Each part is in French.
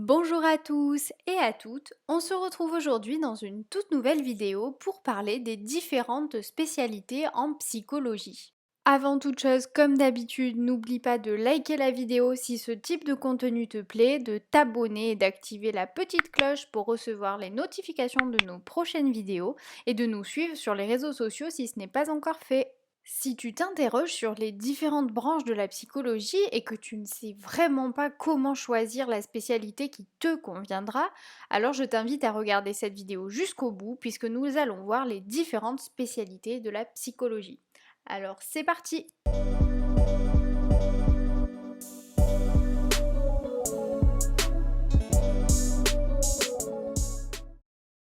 Bonjour à tous et à toutes, on se retrouve aujourd'hui dans une toute nouvelle vidéo pour parler des différentes spécialités en psychologie. Avant toute chose, comme d'habitude, n'oublie pas de liker la vidéo si ce type de contenu te plaît, de t'abonner et d'activer la petite cloche pour recevoir les notifications de nos prochaines vidéos et de nous suivre sur les réseaux sociaux si ce n'est pas encore fait. Si tu t'interroges sur les différentes branches de la psychologie et que tu ne sais vraiment pas comment choisir la spécialité qui te conviendra, alors je t'invite à regarder cette vidéo jusqu'au bout puisque nous allons voir les différentes spécialités de la psychologie. Alors c'est parti!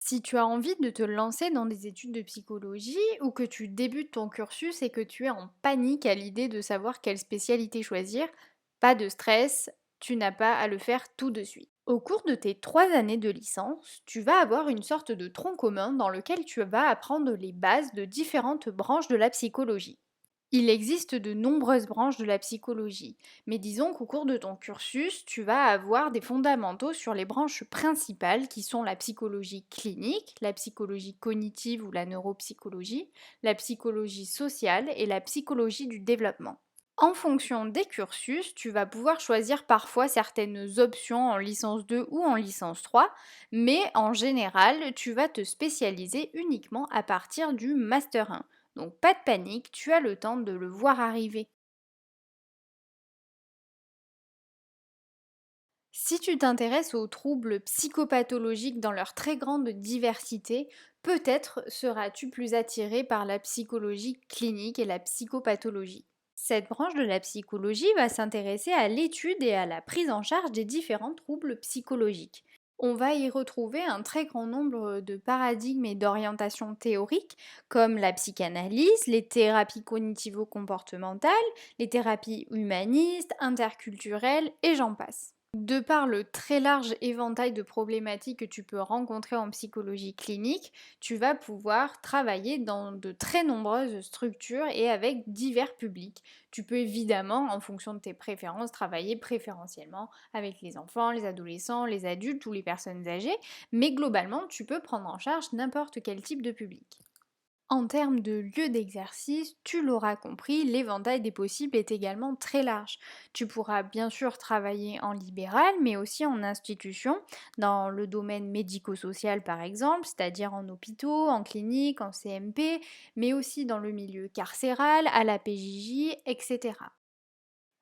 Si tu as envie de te lancer dans des études de psychologie ou que tu débutes ton cursus et que tu es en panique à l'idée de savoir quelle spécialité choisir, pas de stress, tu n'as pas à le faire tout de suite. Au cours de tes 3 années de licence, tu vas avoir une sorte de tronc commun dans lequel tu vas apprendre les bases de différentes branches de la psychologie. Il existe de nombreuses branches de la psychologie, mais disons qu'au cours de ton cursus, tu vas avoir des fondamentaux sur les branches principales qui sont la psychologie clinique, la psychologie cognitive ou la neuropsychologie, la psychologie sociale et la psychologie du développement. En fonction des cursus, tu vas pouvoir choisir parfois certaines options en licence 2 ou en licence 3, mais en général, tu vas te spécialiser uniquement à partir du master 1. Donc pas de panique, tu as le temps de le voir arriver. Si tu t'intéresses aux troubles psychopathologiques dans leur très grande diversité, peut-être seras-tu plus attiré par la psychologie clinique et la psychopathologie. Cette branche de la psychologie va s'intéresser à l'étude et à la prise en charge des différents troubles psychologiques. On va y retrouver un très grand nombre de paradigmes et d'orientations théoriques comme la psychanalyse, les thérapies cognitivo-comportementales, les thérapies humanistes, interculturelles et j'en passe. De par le très large éventail de problématiques que tu peux rencontrer en psychologie clinique, tu vas pouvoir travailler dans de très nombreuses structures et avec divers publics. Tu peux évidemment, en fonction de tes préférences, travailler préférentiellement avec les enfants, les adolescents, les adultes ou les personnes âgées, mais globalement, tu peux prendre en charge n'importe quel type de public. En termes de lieu d'exercice, tu l'auras compris, l'éventail des possibles est également très large. Tu pourras bien sûr travailler en libéral, mais aussi en institution, dans le domaine médico-social par exemple, c'est-à-dire en hôpitaux, en clinique, en CMP, mais aussi dans le milieu carcéral, à la PJJ, etc.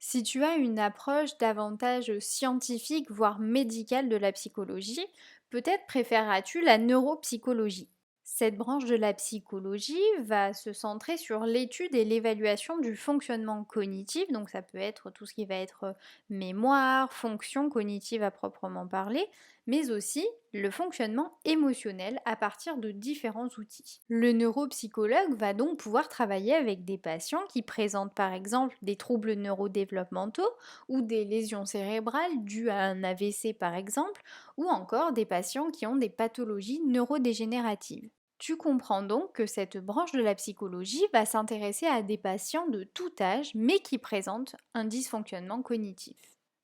Si tu as une approche davantage scientifique, voire médicale de la psychologie, peut-être préféreras-tu la neuropsychologie. Cette branche de la psychologie va se centrer sur l'étude et l'évaluation du fonctionnement cognitif, donc ça peut être tout ce qui va être mémoire, fonction cognitive à proprement parler, mais aussi le fonctionnement émotionnel à partir de différents outils. Le neuropsychologue va donc pouvoir travailler avec des patients qui présentent par exemple des troubles neurodéveloppementaux ou des lésions cérébrales dues à un AVC par exemple, ou encore des patients qui ont des pathologies neurodégénératives. Tu comprends donc que cette branche de la psychologie va s'intéresser à des patients de tout âge mais qui présentent un dysfonctionnement cognitif.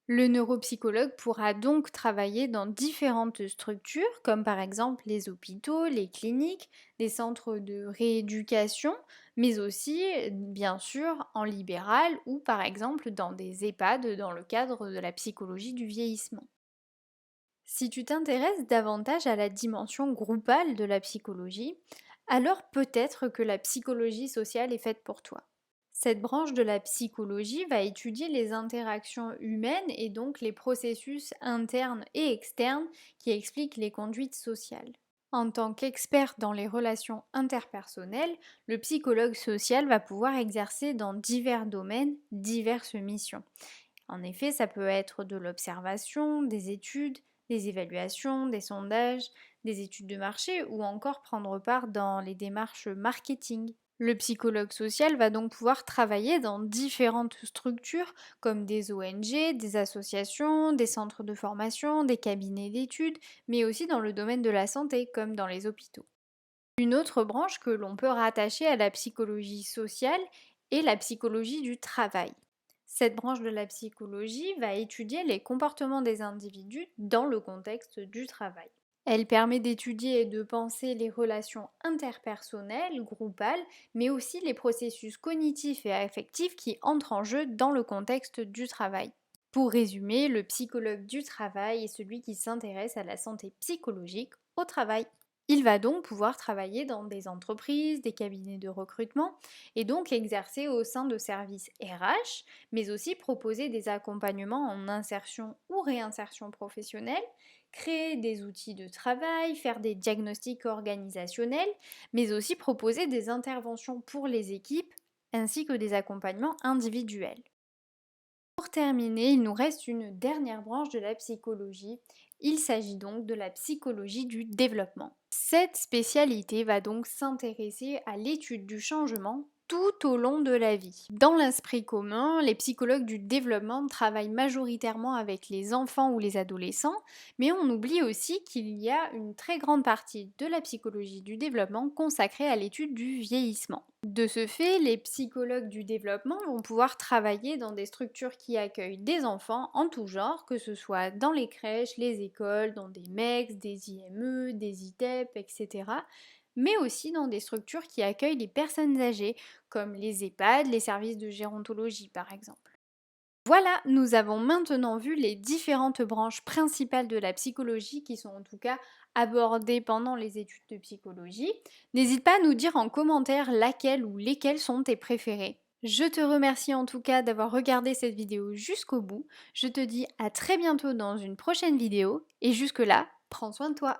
Le neuropsychologue pourra donc travailler dans différentes structures, comme par exemple les hôpitaux, les cliniques, des centres de rééducation, mais aussi, bien sûr, en libéral ou par exemple dans des EHPAD dans le cadre de la psychologie du vieillissement. Si tu t'intéresses davantage à la dimension groupale de la psychologie, alors peut-être que la psychologie sociale est faite pour toi. Cette branche de la psychologie va étudier les interactions humaines et donc les processus internes et externes qui expliquent les conduites sociales. En tant qu'expert dans les relations interpersonnelles, le psychologue social va pouvoir exercer dans divers domaines diverses missions. En effet, ça peut être de l'observation, des études, des évaluations, des sondages, des études de marché ou encore prendre part dans les démarches marketing. Le psychologue social va donc pouvoir travailler dans différentes structures comme des ONG, des associations, des centres de formation, des cabinets d'études, mais aussi dans le domaine de la santé comme dans les hôpitaux. Une autre branche que l'on peut rattacher à la psychologie sociale est la psychologie du travail. Cette branche de la psychologie va étudier les comportements des individus dans le contexte du travail. Elle permet d'étudier et de penser les relations interpersonnelles, groupales, mais aussi les processus cognitifs et affectifs qui entrent en jeu dans le contexte du travail. Pour résumer, le psychologue du travail est celui qui s'intéresse à la santé psychologique au travail. Il va donc pouvoir travailler dans des entreprises, des cabinets de recrutement et donc exercer au sein de services RH, mais aussi proposer des accompagnements en insertion ou réinsertion professionnelle, créer des outils de travail, faire des diagnostics organisationnels, mais aussi proposer des interventions pour les équipes ainsi que des accompagnements individuels. Pour terminer, il nous reste une dernière branche de la psychologie. Il s'agit donc de la psychologie du développement. Cette spécialité va donc s'intéresser à l'étude du changement tout au long de la vie. Dans l'esprit commun, les psychologues du développement travaillent majoritairement avec les enfants ou les adolescents, mais on oublie aussi qu'il y a une très grande partie de la psychologie du développement consacrée à l'étude du vieillissement. De ce fait, les psychologues du développement vont pouvoir travailler dans des structures qui accueillent des enfants en tout genre, que ce soit dans les crèches, les écoles, dans des MEX, des IME, des ITEP, etc. Mais aussi dans des structures qui accueillent les personnes âgées, comme les EHPAD, les services de gérontologie par exemple. Voilà, nous avons maintenant vu les différentes branches principales de la psychologie qui sont en tout cas abordées pendant les études de psychologie. N'hésite pas à nous dire en commentaire laquelle ou lesquelles sont tes préférées. Je te remercie en tout cas d'avoir regardé cette vidéo jusqu'au bout. Je te dis à très bientôt dans une prochaine vidéo et jusque là, prends soin de toi.